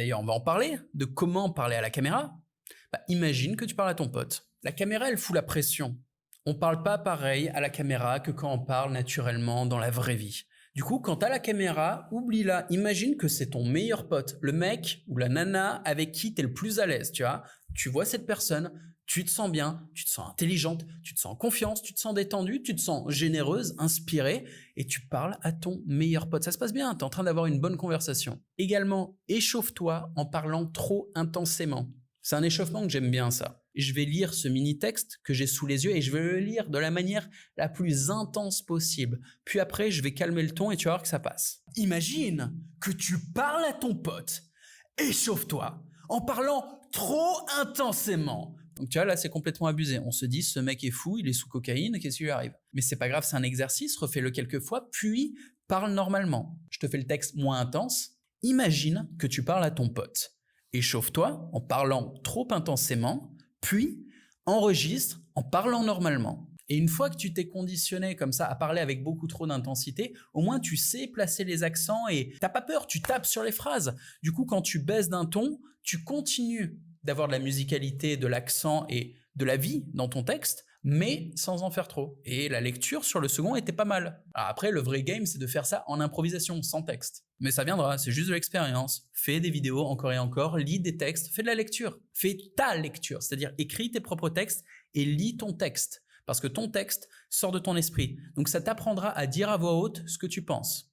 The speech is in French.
D'ailleurs, on va en parler de comment parler à la caméra. Imagine que tu parles à ton pote. La caméra, elle fout la pression. On parle pas pareil à la caméra que quand on parle naturellement dans la vraie vie. Du coup, quand t'as la caméra, oublie-la. Imagine que c'est ton meilleur pote, le mec ou la nana avec qui t'es le plus à l'aise, tu vois. Tu vois cette personne, tu te sens bien, tu te sens intelligente, tu te sens en confiance, tu te sens détendue, tu te sens généreuse, inspirée et tu parles à ton meilleur pote. Ça se passe bien, t'es en train d'avoir une bonne conversation. Également, échauffe-toi en parlant trop intensément. C'est un échauffement que j'aime bien ça. Et je vais lire ce mini-texte que j'ai sous les yeux et je vais le lire de la manière la plus intense possible. Puis après, je vais calmer le ton et tu vas voir que ça passe. Imagine que tu parles à ton pote. Échauffe-toi en parlant trop intensément. Donc tu vois, là, c'est complètement abusé. On se dit, ce mec est fou, il est sous cocaïne, qu'est-ce qui lui arrive? Mais c'est pas grave, c'est un exercice, refais-le quelques fois, puis parle normalement. Je te fais le texte moins intense. Imagine que tu parles à ton pote. Échauffe-toi en parlant trop intensément, puis enregistre en parlant normalement. Et une fois que tu t'es conditionné comme ça à parler avec beaucoup trop d'intensité, au moins tu sais placer les accents et t'as pas peur, tu tapes sur les phrases. Du coup, quand tu baisses d'un ton, tu continues d'avoir de la musicalité, de l'accent et de la vie dans ton texte, mais sans en faire trop. Et la lecture sur le second était pas mal. Alors après, le vrai game, c'est de faire ça en improvisation, sans texte. Mais ça viendra, c'est juste de l'expérience. Fais des vidéos encore et encore, lis des textes, fais de la lecture. Fais ta lecture, c'est-à-dire écris tes propres textes et lis ton texte. Parce que ton texte sort de ton esprit. Donc ça t'apprendra à dire à voix haute ce que tu penses.